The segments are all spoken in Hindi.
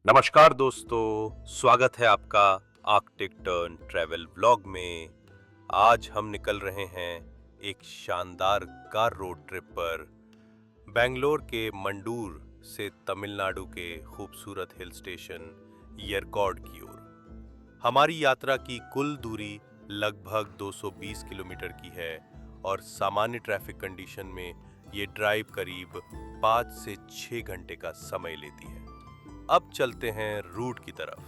नमस्कार दोस्तों, स्वागत है आपका आर्कटिक टर्न ट्रैवल व्लॉग में। आज हम निकल रहे हैं एक शानदार कार रोड ट्रिप पर बेंगलोर के मंडूर से तमिलनाडु के खूबसूरत हिल स्टेशन येरकॉड की ओर। हमारी यात्रा की कुल दूरी लगभग 220 किलोमीटर की है और सामान्य ट्रैफिक कंडीशन में ये ड्राइव करीब 5 से 6 घंटे का समय लेती है। अब चलते हैं रूट की तरफ।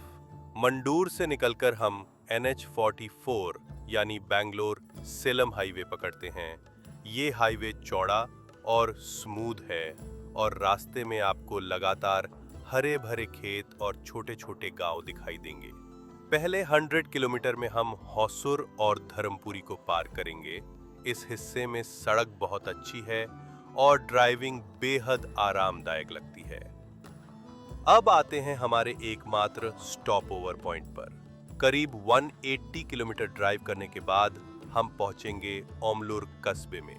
मंडूर से निकलकर हम NH44 यानी बैंगलोर सेलम हाईवे पकड़ते हैं। ये हाईवे चौड़ा और स्मूथ है और रास्ते में आपको लगातार हरे भरे खेत और छोटे छोटे गांव दिखाई देंगे। पहले 100 किलोमीटर में हम हौसुर और धर्मपुरी को पार करेंगे। इस हिस्से में सड़क बहुत अच्छी है और ड्राइविंग बेहद आरामदायक लगती है। अब आते हैं हमारे एकमात्र स्टॉप ओवर पॉइंट पर। करीब 180 किलोमीटर ड्राइव करने के बाद हम पहुंचेंगे ओमलूर कस्बे में।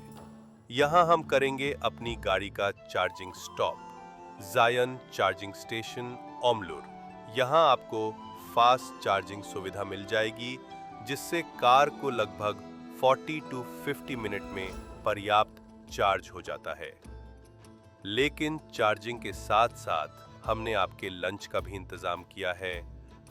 यहां हम करेंगे अपनी गाड़ी का चार्जिंग स्टॉप, जायन चार्जिंग स्टेशन ओमलूर। यहां आपको फास्ट चार्जिंग सुविधा मिल जाएगी, जिससे कार को लगभग 40 to 50 मिनट में पर्याप्त चार्ज हो जाता है। लेकिन चार्जिंग के साथ साथ हमने आपके लंच का भी इंतजाम किया है।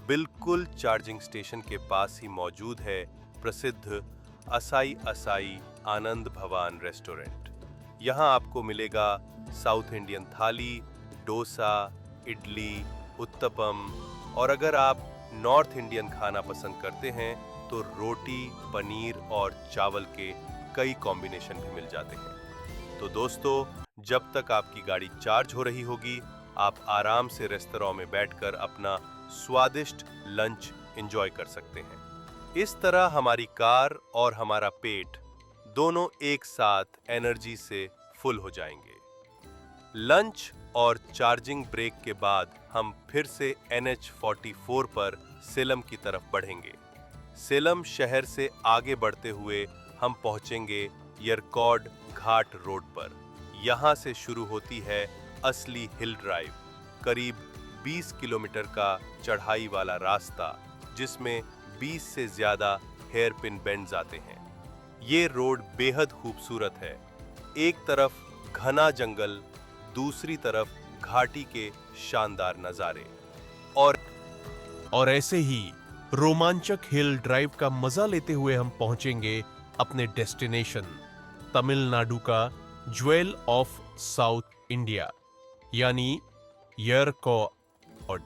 बिल्कुल चार्जिंग स्टेशन के पास ही मौजूद है प्रसिद्ध असाई असाई आनंद भवन रेस्टोरेंट। यहाँ आपको मिलेगा साउथ इंडियन थाली, डोसा, इडली, उत्तपम और अगर आप नॉर्थ इंडियन खाना पसंद करते हैं तो रोटी, पनीर और चावल के कई कॉम्बिनेशन भी मिल जाते हैं। तो दोस्तों, जब तक आपकी गाड़ी चार्ज हो रही होगी, आप आराम से रेस्तरां में बैठकर अपना स्वादिष्ट लंच एंजॉय कर सकते हैं। इस तरह हमारी कार और हमारा पेट दोनों एक साथ एनर्जी से फुल हो जाएंगे। लंच और चार्जिंग ब्रेक के बाद हम फिर से NH44 पर सेलम की तरफ बढ़ेंगे। सेलम शहर से आगे बढ़ते हुए हम पहुंचेंगे येरकॉड घाट रोड पर। यहां से शुरू होती है असली हिल ड्राइव, करीब 20 किलोमीटर का चढ़ाई वाला रास्ता, जिसमें 20 से ज्यादा हेयर पिन बेंड्स आते हैं। ये रोड बेहद खूबसूरत है। एक तरफ घना जंगल, दूसरी तरफ घाटी के शानदार नजारे और ऐसे ही रोमांचक हिल ड्राइव का मजा लेते हुए हम पहुंचेंगे अपने डेस्टिनेशन, तमिलनाडु का ज्वेल ऑफ साउथ इंडिया यानी येरकॉड।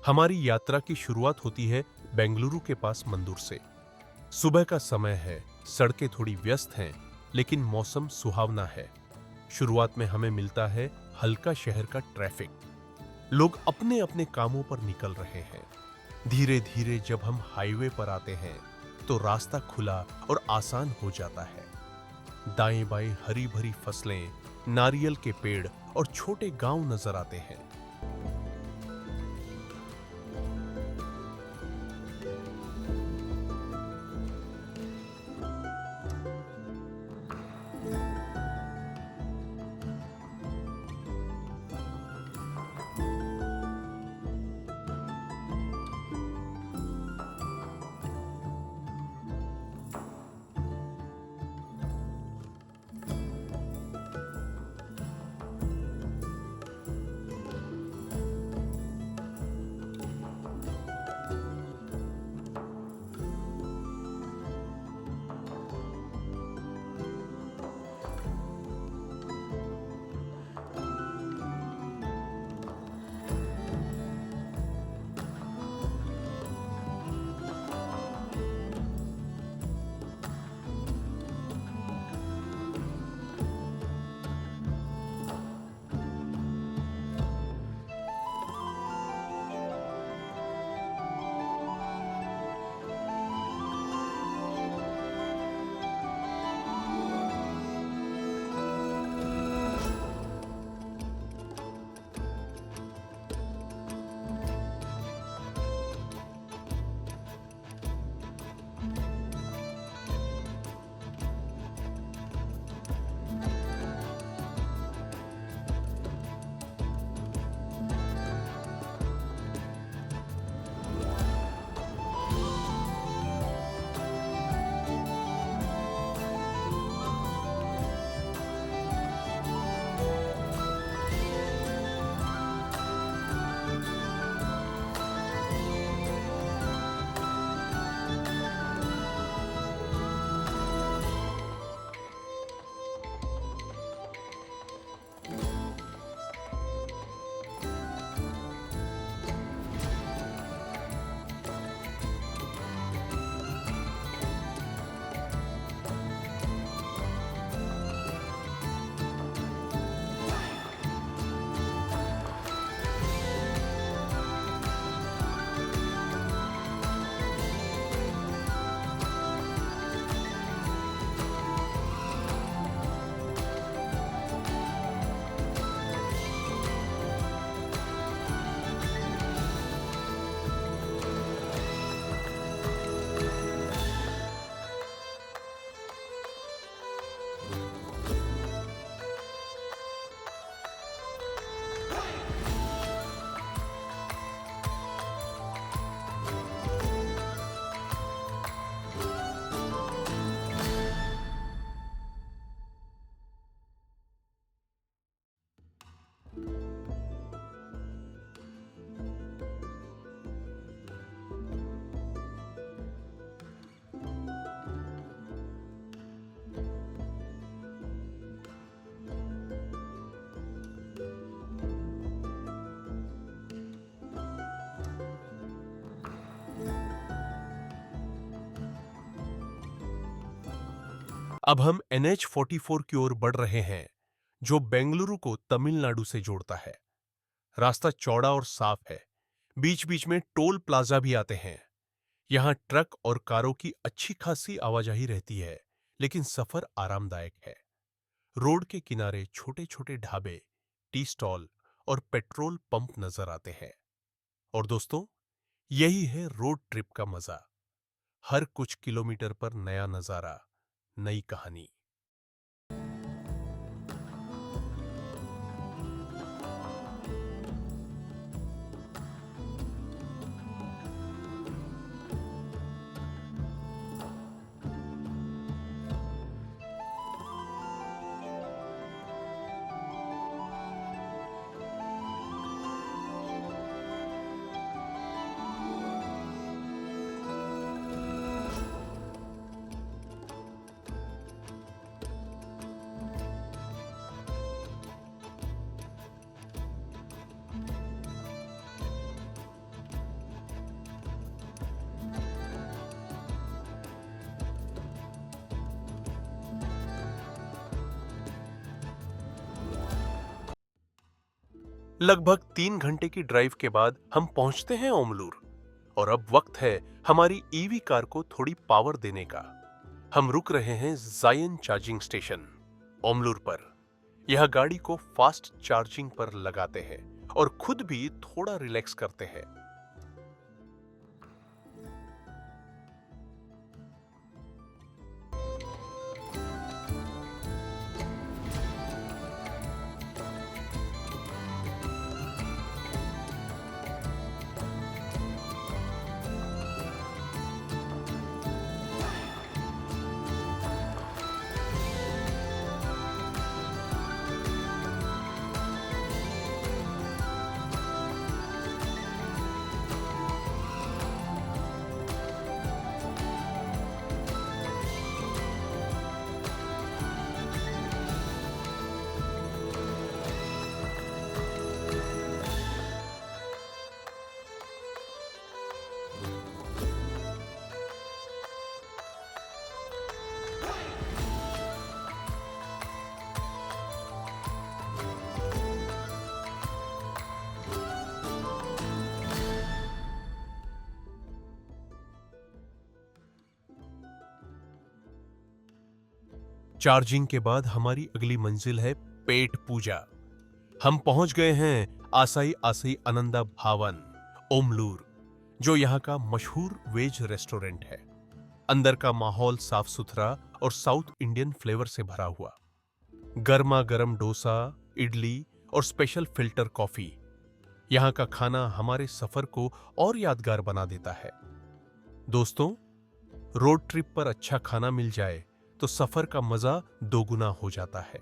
हमारी यात्रा की शुरुआत होती है बेंगलुरु के पास मंदूर से। सुबह का समय है, सड़कें थोड़ी व्यस्त हैं, लेकिन मौसम सुहावना है। शुरुआत में हमें मिलता है हल्का शहर का ट्रैफिक। लोग अपने अपने कामों पर निकल रहे हैं। धीरे धीरे जब हम हाईवे पर आते हैं तो रास्ता खुला और आसान हो जाता है। दाएं बाएं हरी भरी फसलें, नारियल के पेड़ और छोटे गांव नजर आते हैं। अब हम NH44 की ओर बढ़ रहे हैं, जो बेंगलुरु को तमिलनाडु से जोड़ता है। रास्ता चौड़ा और साफ है। बीच बीच में टोल प्लाजा भी आते हैं। यहाँ ट्रक और कारों की अच्छी खासी आवाजाही रहती है, लेकिन सफर आरामदायक है। रोड के किनारे छोटे छोटे ढाबे, टी स्टॉल और पेट्रोल पंप नजर आते हैं। और दोस्तों, यही है रोड ट्रिप का मजा। हर कुछ किलोमीटर पर नया नजारा, नई कहानी। लगभग 3 घंटे की ड्राइव के बाद हम पहुंचते हैं ओमलूर। और अब वक्त है हमारी ईवी कार को थोड़ी पावर देने का। हम रुक रहे हैं जायन चार्जिंग स्टेशन, ओमलूर पर। यह गाड़ी को फास्ट चार्जिंग पर लगाते हैं और खुद भी थोड़ा रिलैक्स करते हैं। चार्जिंग के बाद हमारी अगली मंजिल है पेट पूजा। हम पहुंच गए हैं आसाई आसाई आनंदा भावन, ओमलूर, जो यहाँ का मशहूर वेज रेस्टोरेंट है। अंदर का माहौल साफ सुथरा और साउथ इंडियन फ्लेवर से भरा हुआ। गर्मा गर्म डोसा, इडली और स्पेशल फिल्टर कॉफी। यहाँ का खाना हमारे सफर को और यादगार बना देता है। दोस्तों, रोड ट्रिप पर अच्छा खाना मिल जाए तो सफर का मजा दोगुना हो जाता है।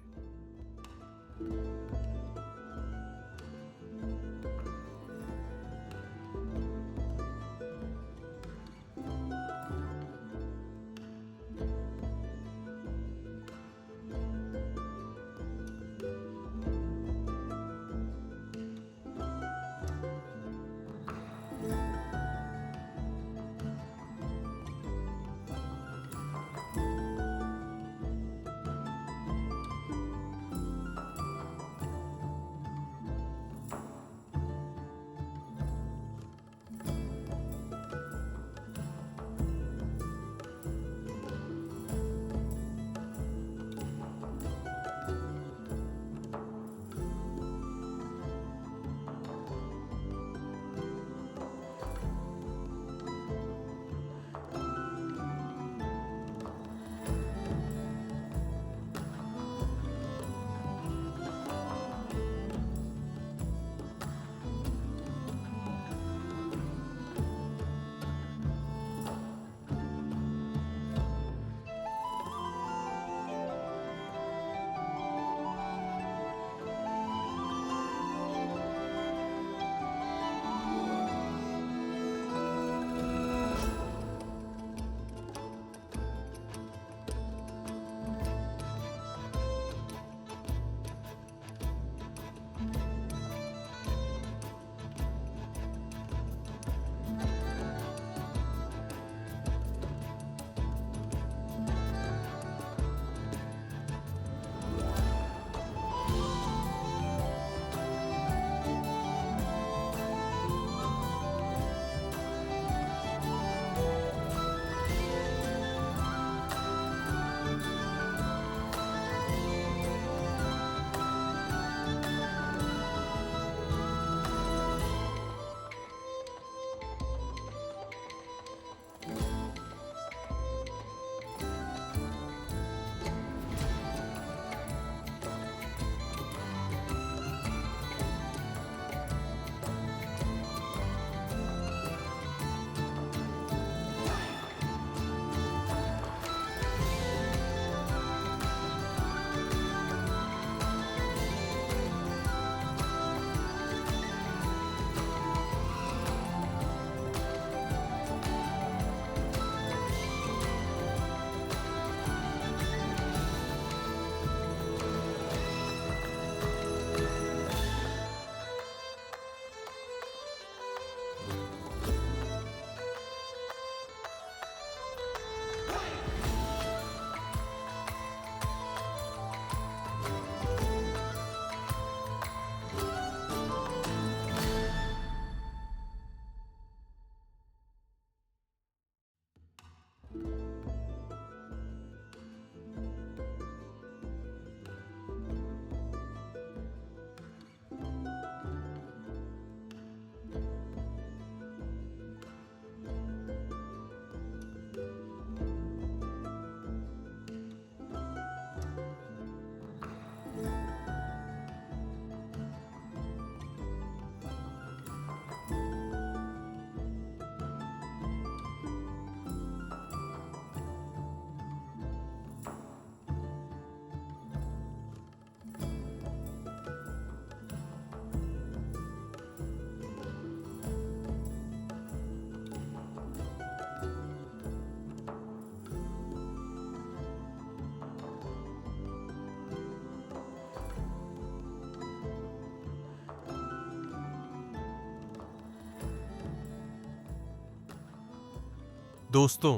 दोस्तों,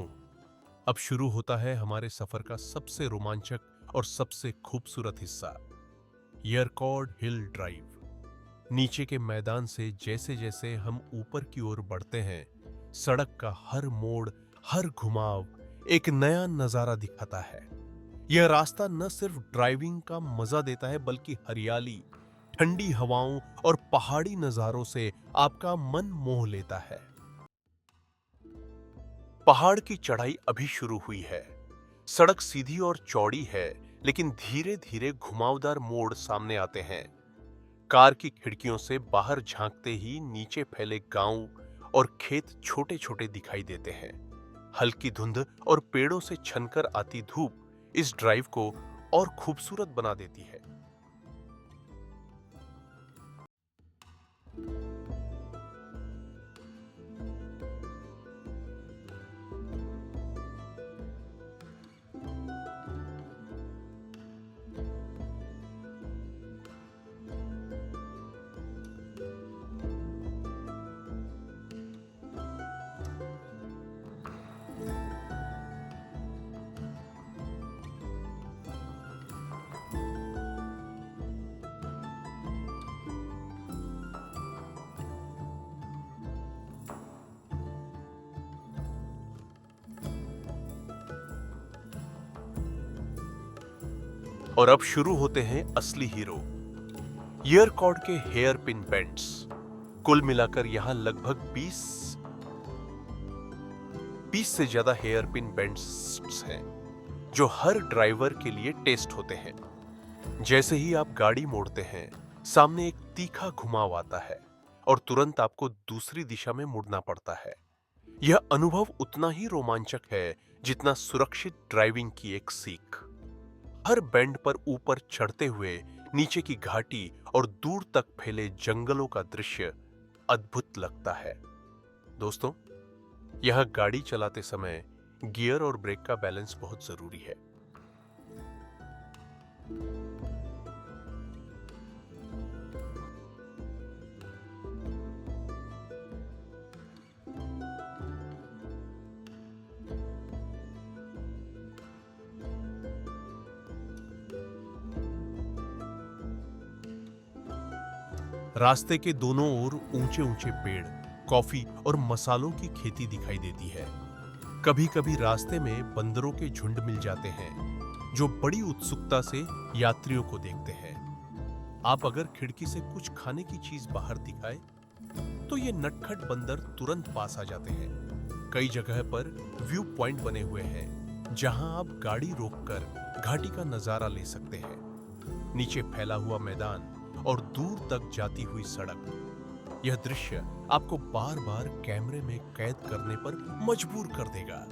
अब शुरू होता है हमारे सफर का सबसे रोमांचक और सबसे खूबसूरत हिस्सा, यरकॉर्ड हिल ड्राइव। नीचे के मैदान से जैसे जैसे हम ऊपर की ओर बढ़ते हैं, सड़क का हर मोड़, हर घुमाव एक नया नजारा दिखाता है। यह रास्ता न सिर्फ ड्राइविंग का मजा देता है, बल्कि हरियाली, ठंडी हवाओं और पहाड़ी नजारों से आपका मन मोह लेता है। पहाड़ की चढ़ाई अभी शुरू हुई है। सड़क सीधी और चौड़ी है, लेकिन धीरे धीरे घुमावदार मोड़ सामने आते हैं। कार की खिड़कियों से बाहर झांकते ही नीचे फैले गांव और खेत छोटे छोटे दिखाई देते हैं। हल्की धुंध और पेड़ों से छनकर आती धूप इस ड्राइव को और खूबसूरत बना देती है। और अब शुरू होते हैं असली हीरो, यरकॉर्ड के हेयर पिन बेंड्स। कुल मिलाकर यहां लगभग 20 से ज्यादा हेयर पिन बेंड्स हैं, जो हर ड्राइवर के लिए टेस्ट होते हैं। जैसे ही आप गाड़ी मोड़ते हैं, सामने एक तीखा घुमाव आता है और तुरंत आपको दूसरी दिशा में मुड़ना पड़ता है। यह अनुभव उतना ही रोमांचक है जितना सुरक्षित ड्राइविंग की एक सीख। हर बेंड पर ऊपर चढ़ते हुए नीचे की घाटी और दूर तक फैले जंगलों का दृश्य अद्भुत लगता है। दोस्तों, यह गाड़ी चलाते समय गियर और ब्रेक का बैलेंस बहुत जरूरी है। रास्ते के दोनों ओर ऊंचे ऊंचे पेड़, कॉफी और मसालों की खेती दिखाई देती है। कभी कभी रास्ते में बंदरों के झुंड मिल जाते हैं, जो बड़ी उत्सुकता से यात्रियों को देखते हैं। आप अगर खिड़की से कुछ खाने की चीज बाहर दिखाए, तो ये नटखट बंदर तुरंत पास आ जाते हैं। कई जगह पर व्यू पॉइंट बने हुए हैं, जहां आप गाड़ी रोककर घाटी का नजारा ले सकते हैं। नीचे फैला हुआ मैदान और दूर तक जाती हुई सड़क, यह दृश्य आपको बार बार कैमरे में कैद करने पर मजबूर कर देगा।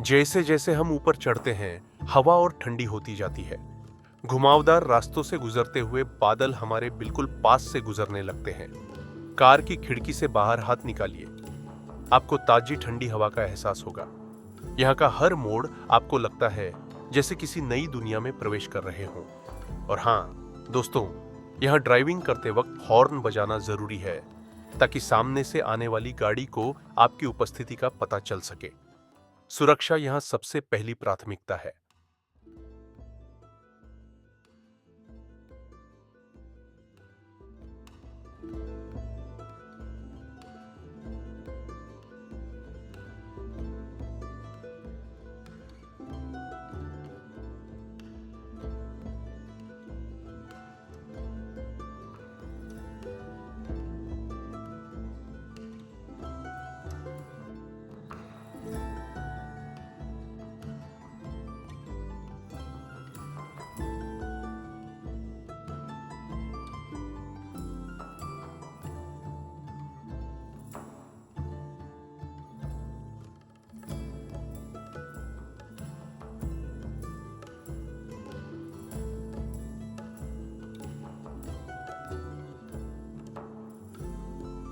जैसे जैसे हम ऊपर चढ़ते हैं, हवा और ठंडी होती जाती है। घुमावदार रास्तों से गुजरते हुए बादल हमारे बिल्कुल पास से गुजरने लगते हैं। कार की खिड़की से बाहर हाथ निकालिए, आपको ताजी ठंडी हवा का एहसास होगा। यहाँ का हर मोड़ आपको लगता है जैसे किसी नई दुनिया में प्रवेश कर रहे हों। और हाँ दोस्तों, यहाँ ड्राइविंग करते वक्त हॉर्न बजाना जरूरी है ताकि सामने से आने वाली गाड़ी को आपकी उपस्थिति का पता चल सके। सुरक्षा यहाँ सबसे पहली प्राथमिकता है।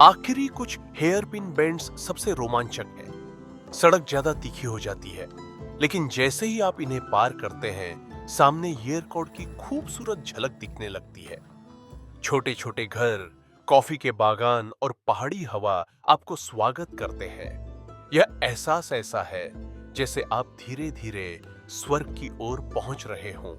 आखिरी कुछ हेयर पिन बेंड्स सबसे रोमांचक है। सड़क ज्यादा तीखी हो जाती है, लेकिन जैसे ही आप इन्हें पार करते हैं, सामने येरकॉड की खूबसूरत झलक दिखने लगती है। छोटे छोटे घर, कॉफी के बागान और पहाड़ी हवा आपको स्वागत करते हैं। यह एहसास ऐसा है जैसे आप धीरे धीरे स्वर्ग की ओर पहुंच रहे हों।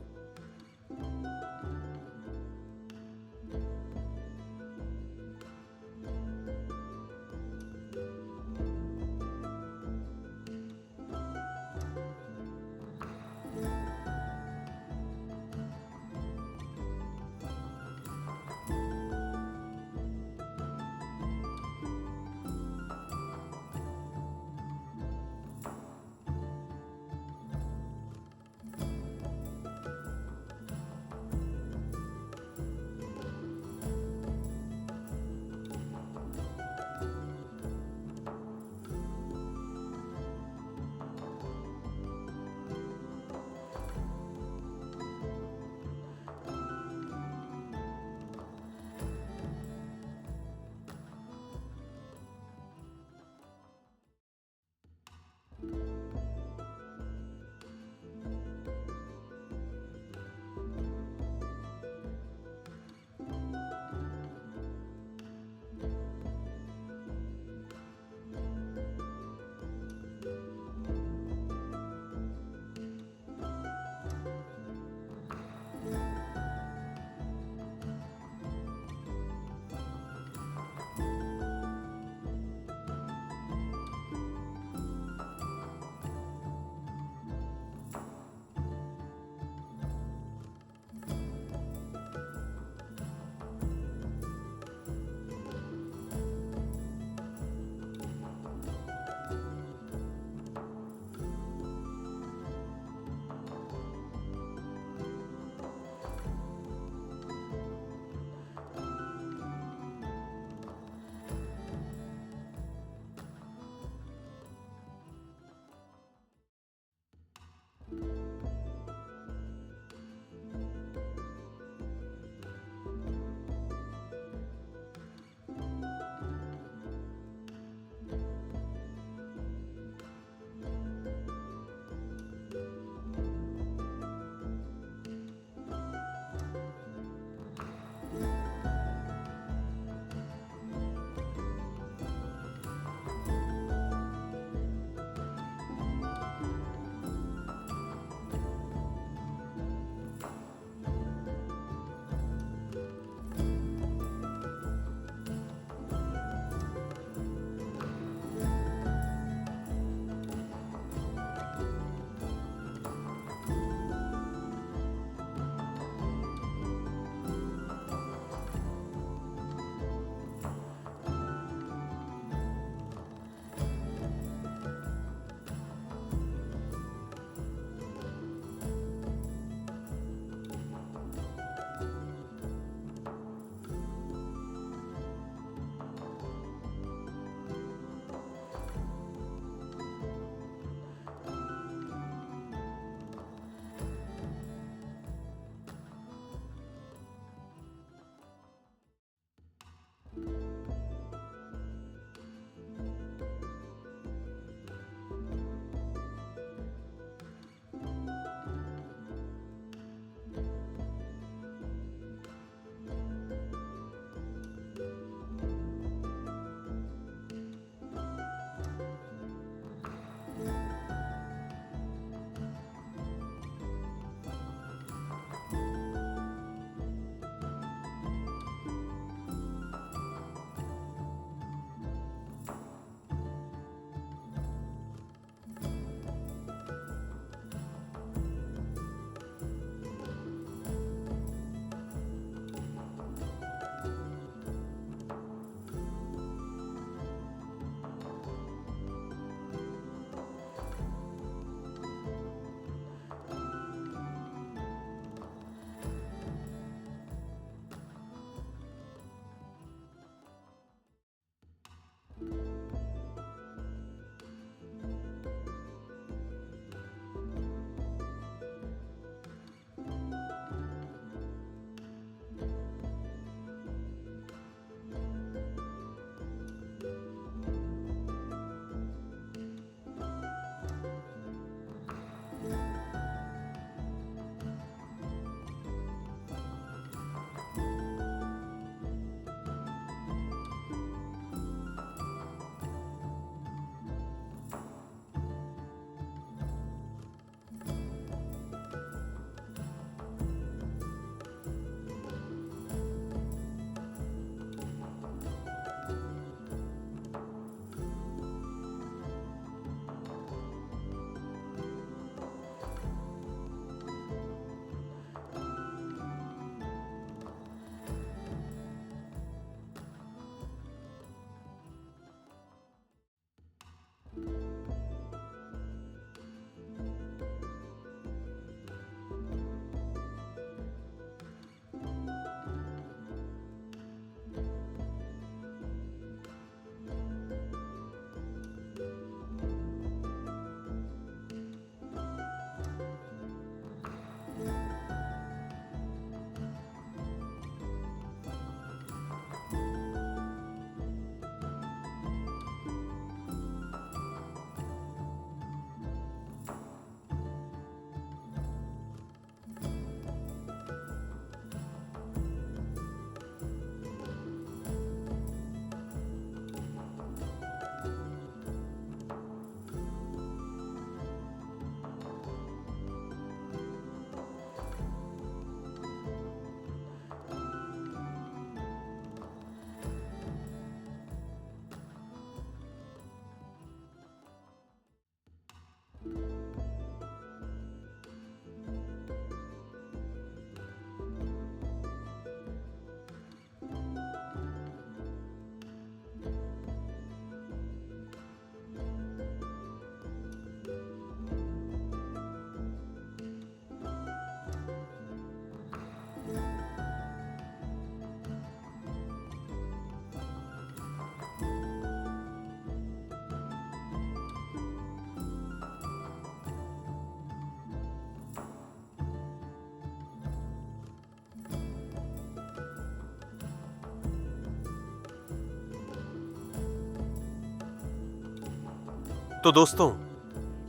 तो दोस्तों,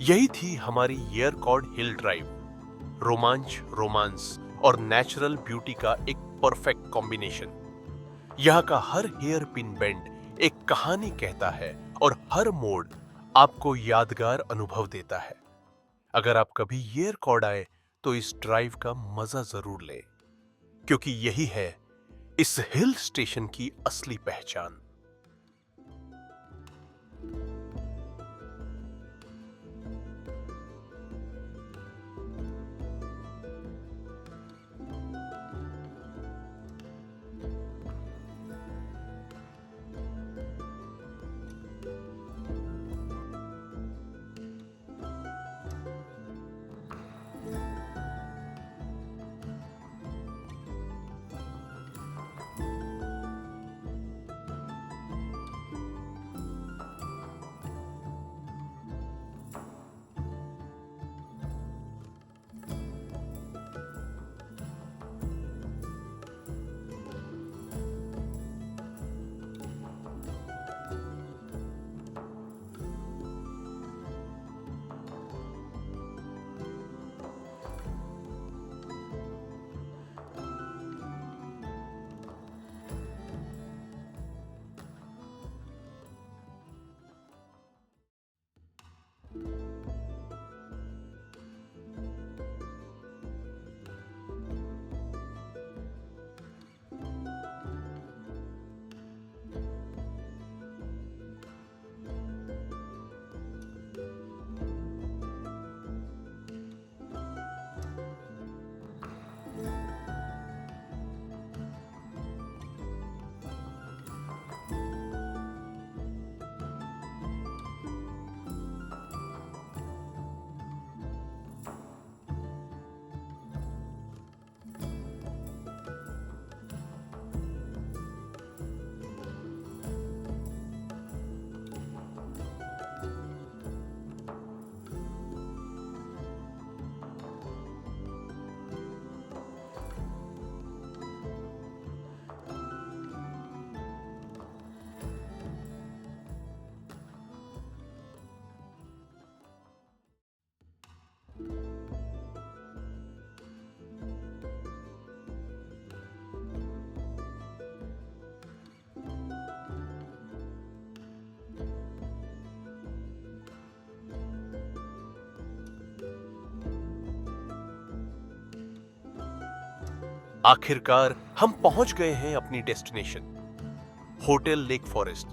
यही थी हमारी येरकॉड हिल ड्राइव। रोमांच, रोमांस और नेचुरल ब्यूटी का एक परफेक्ट कॉम्बिनेशन। यहाँ का हर हेयर पिन बेंड एक कहानी कहता है और हर मोड़ आपको यादगार अनुभव देता है। अगर आप कभी येरकॉड आए तो इस ड्राइव का मजा जरूर लें, क्योंकि यही है इस हिल स्टेशन की असली पहचान। आखिरकार हम पहुंच गए हैं अपनी destination, hotel lake forest,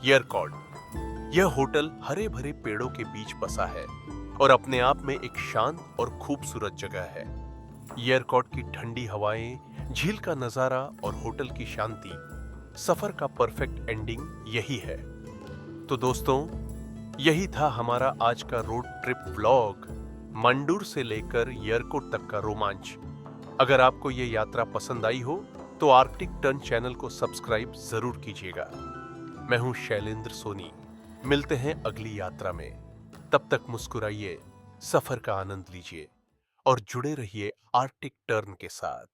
Yercaud. यह होटल हरे भरे पेड़ों के बीच बसा है और अपने आप में एक शांत और खूबसूरत जगह है। येरकॉड की ठंडी हवाएं, झील का नजारा और होटल की शांति, सफर का परफेक्ट एंडिंग यही है। तो दोस्तों, यही था हमारा आज का रोड ट्रिप व्लॉग, मंडूर से लेकर येरकॉड तक का रोमांच। अगर आपको ये यात्रा पसंद आई हो तो आर्कटिक टर्न चैनल को सब्सक्राइब जरूर कीजिएगा। मैं हूं शैलेंद्र सोनी। मिलते हैं अगली यात्रा में। तब तक मुस्कुराइए, सफर का आनंद लीजिए और जुड़े रहिए आर्कटिक टर्न के साथ।